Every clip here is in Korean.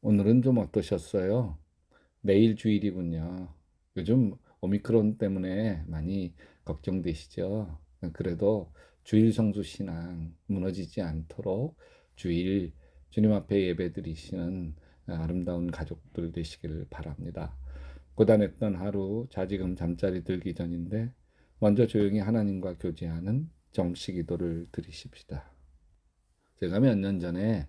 오늘은 좀 어떠셨어요? 내일 주일이군요. 요즘 오미크론 때문에 많이 걱정되시죠? 그래도 주일 성수 신앙 무너지지 않도록 주일 주님 앞에 예배드리시는 아름다운 가족들 되시길 바랍니다. 고단했던 하루 자지금 잠자리 들기 전인데 먼저 조용히 하나님과 교제하는 정식 기도를 드리십시다. 제가 몇 년 전에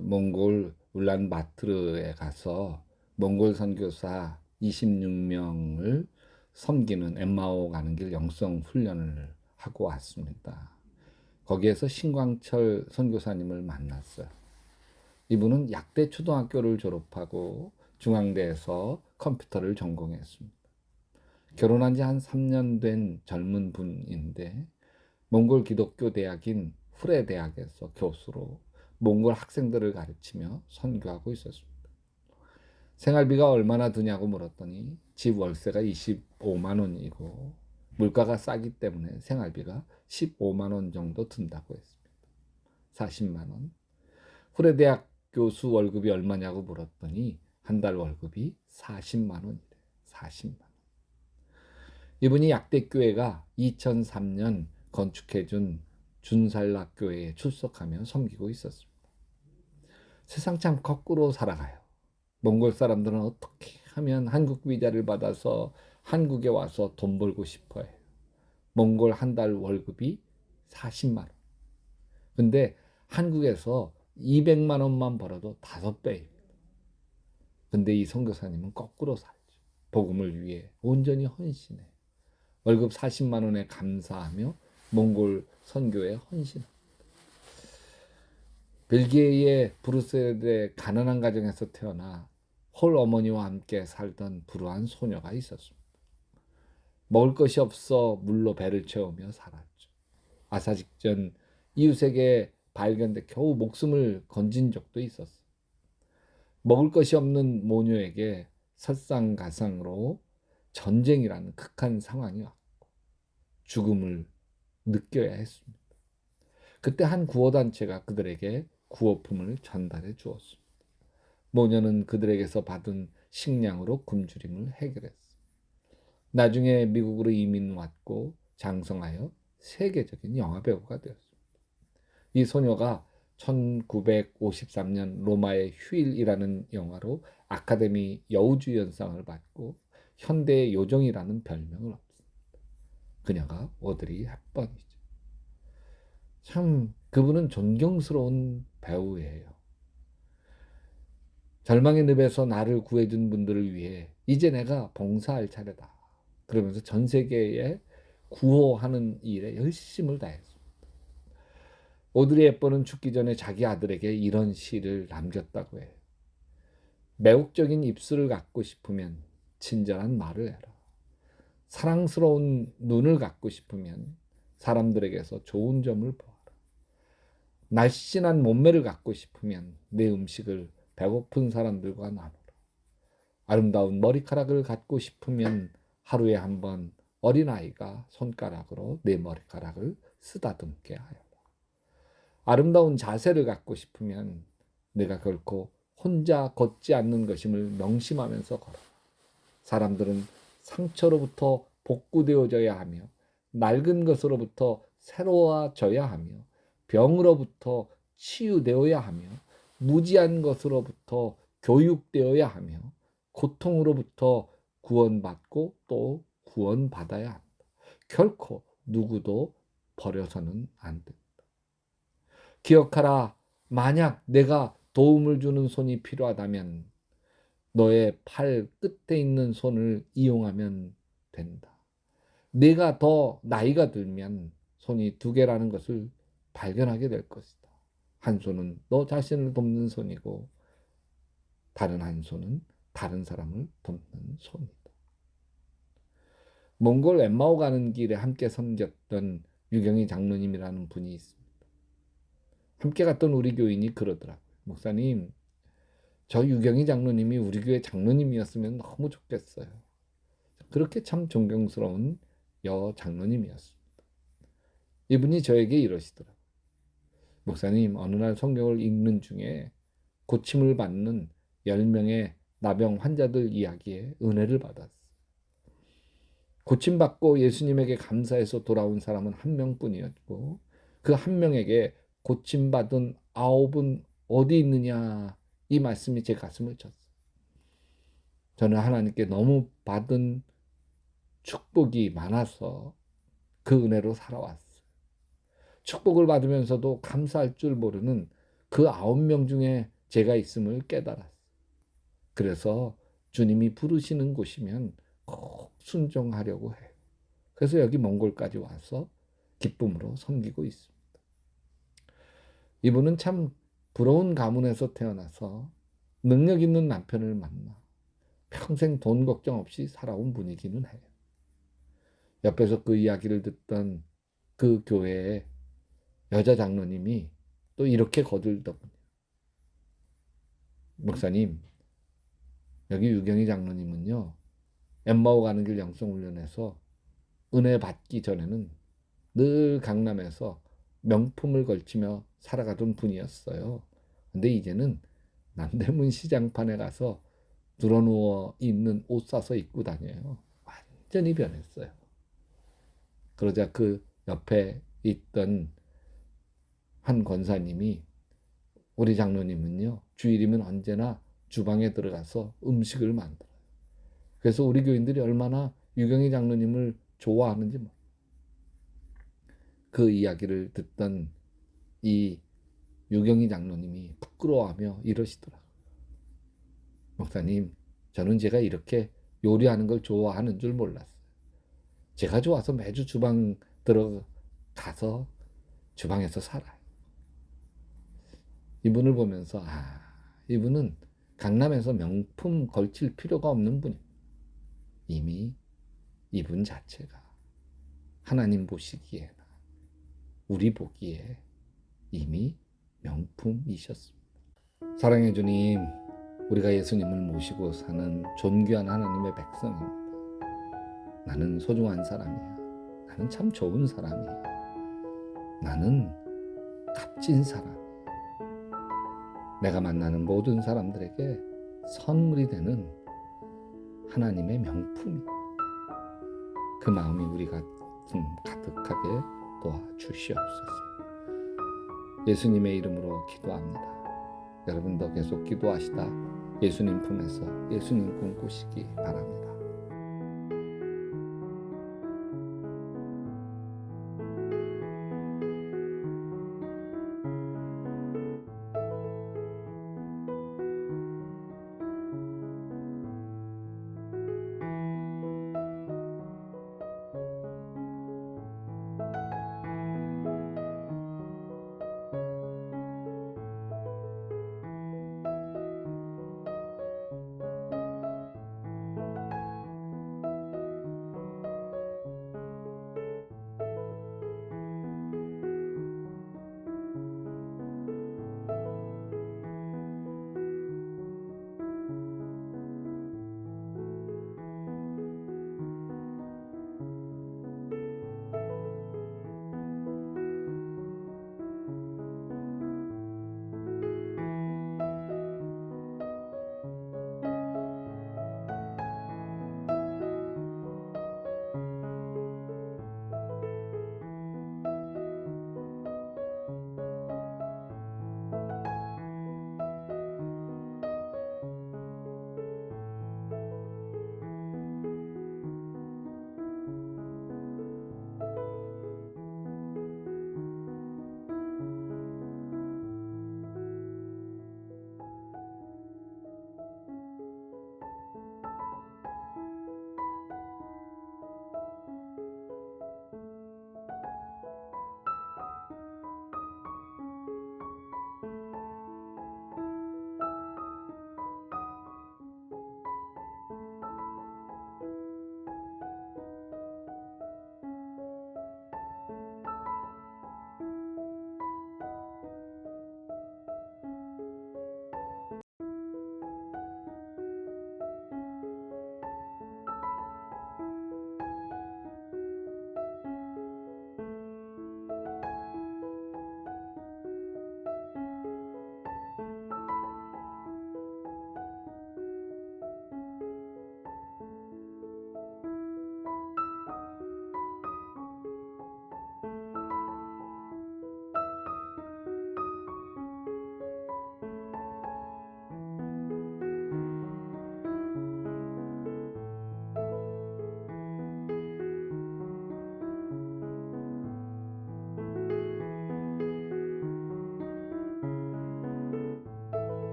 몽골 울란바토르에 가서 몽골 선교사 26명을 섬기는 엠마오 가는 길 영성 훈련을 하고 왔습니다. 거기에서 신광철 선교사님을 만났어요. 이분은 약대 초등학교를 졸업하고 중앙대에서 컴퓨터를 전공했습니다. 결혼한 지 한 3년 된 젊은 분인데 몽골 기독교 대학인 후레 대학에서 교수로 몽골 학생들을 가르치며 선교하고 있었습니다. 생활비가 얼마나 드냐고 물었더니 집 월세가 25만 원이고 물가가 싸기 때문에 생활비가 15만 원 정도 든다고 했습니다. 40만 원. 후레 대학 교수 월급이 얼마냐고 물었더니 한 달 월급이 40만 원이래. 40만 원. 이분이 약대교회가 2003년 건축해준 준살락교회에 출석하며 섬기고 있었습니다. 세상 참 거꾸로 살아가요. 몽골 사람들은 어떻게 하면 한국 비자를 받아서 한국에 와서 돈 벌고 싶어 해요. 몽골 한 달 월급이 40만 원. 근데 한국에서 200만 원만 벌어도 5배입니다. 근데 이 선교사님은 거꾸로 살죠. 복음을 위해 온전히 헌신해. 월급 40만 원에 감사하며 몽골 선교에 헌신합니다. 벨기에의 브뤼셀의 가난한 가정에서 태어나 홀 어머니와 함께 살던 불우한 소녀가 있었습니다. 먹을 것이 없어 물로 배를 채우며 살았죠. 아사 직전 이웃에게 발견돼 겨우 목숨을 건진 적도 있었어요. 먹을 것이 없는 모녀에게 설상가상으로 전쟁이라는 극한 상황이 왔고 죽음을 느껴야 했습니다. 그때 한 구호단체가 그들에게 구호품을 전달해 주었습니다. 모녀는 그들에게서 받은 식량으로 굶주림을 해결했습니다. 나중에 미국으로 이민 왔고 장성하여 세계적인 영화배우가 되었습니다. 이 소녀가 1953년 로마의 휴일이라는 영화로 아카데미 여우주연상을 받고 현대의 요정이라는 별명을 얻습니다. 그녀가 오드리 헵번이죠. 참 그분은 존경스러운 배우예요. 절망의 늪에서 나를 구해준 분들을 위해 이제 내가 봉사할 차례다. 그러면서 전 세계에 구호하는 일에 열심을 다했습니다. 오드리 헵번은 죽기 전에 자기 아들에게 이런 시를 남겼다고 해요. 매혹적인 입술을 갖고 싶으면 친절한 말을 해라. 사랑스러운 눈을 갖고 싶으면 사람들에게서 좋은 점을 보아라. 날씬한 몸매를 갖고 싶으면 내 음식을 배고픈 사람들과 나누라. 아름다운 머리카락을 갖고 싶으면 하루에 한 번 어린아이가 손가락으로 내 머리카락을 쓰다듬게 하여라. 아름다운 자세를 갖고 싶으면 내가 결코 혼자 걷지 않는 것임을 명심하면서 걸어라. 사람들은 상처로부터 복구되어져야 하며 낡은 것으로부터 새로워져야 하며 병으로부터 치유되어야 하며 무지한 것으로부터 교육되어야 하며 고통으로부터 구원받고 또 구원받아야 한다. 결코 누구도 버려서는 안 된다. 기억하라. 만약 내가 도움을 주는 손이 필요하다면 너의 팔 끝에 있는 손을 이용하면 된다. 네가 더 나이가 들면 손이 2개라는 것을 발견하게 될 것이다. 한 손은 너 자신을 돕는 손이고 다른 한 손은 다른 사람을 돕는 손이다. 몽골 엠마오 가는 길에 함께 섬겼던 유경희 장로님이라는 분이 있습니다. 함께 갔던 우리 교인이 그러더라고요. 목사님, 저 유경희 장로님이 우리 교회 장로님이었으면 너무 좋겠어요. 그렇게 참 존경스러운 여 장로님이었습니다. 이분이 저에게 이러시더라고요. 목사님, 어느 날 성경을 읽는 중에 고침을 받는 10명의 나병 환자들 이야기에 은혜를 받았어. 고침받고 예수님에게 감사해서 돌아온 사람은 한 명뿐이었고 그 한 명에게 고침받은 9은 어디 있느냐, 이 말씀이 제 가슴을 쳤어요. 저는 하나님께 너무 받은 축복이 많아서 그 은혜로 살아왔어요. 축복을 받으면서도 감사할 줄 모르는 그 9명 중에 제가 있음을 깨달았어요. 그래서 주님이 부르시는 곳이면 꼭 순종하려고 해요. 그래서 여기 몽골까지 와서 기쁨으로 섬기고 있습니다. 이분은 참 부러운 가문에서 태어나서 능력 있는 남편을 만나 평생 돈 걱정 없이 살아온 분이기는 해요. 옆에서 그 이야기를 듣던 그 교회의 여자 장로님이 또 이렇게 거들더군요. 목사님, 여기 유경희 장로님은요, 엠마오 가는 길 영성훈련에서 은혜 받기 전에는 늘 강남에서 명품을 걸치며 살아가던 분이었어요. 근데 이제는 남대문 시장판에 가서 드러누워 있는 옷 사서 입고 다녀요. 완전히 변했어요. 그러자 그 옆에 있던 한 권사님이, 우리 장로님은요, 주일이면 언제나 주방에 들어가서 음식을 만들어요. 그래서 우리 교인들이 얼마나 유경희 장로님을 좋아하는지 그 이야기를 듣던 이 유경희 장로님이 부끄러워하며 이러시더라고요. 목사님, 저는 제가 이렇게 요리하는 걸 좋아하는 줄 몰랐어요. 제가 좋아서 매주 주방 들어가서 주방에서 살아요. 이분을 보면서 이분은 강남에서 명품 걸칠 필요가 없는 분이에요. 이미 이분 자체가 하나님 보시기에나 우리 보기에 이미 명품이셨습니다. 사랑해 주님, 우리가 예수님을 모시고 사는 존귀한 하나님의 백성입니다. 나는 소중한 사람이야. 나는 참 좋은 사람이야. 나는 값진 사람. 내가 만나는 모든 사람들에게 선물이 되는 하나님의 명품이, 그 마음이 우리가 좀 가득하게 도와주시옵소서. 예수님의 이름으로 기도합니다. 여러분도 계속 기도하시다 예수님 품에서 예수님 꿈꾸시기 바랍니다.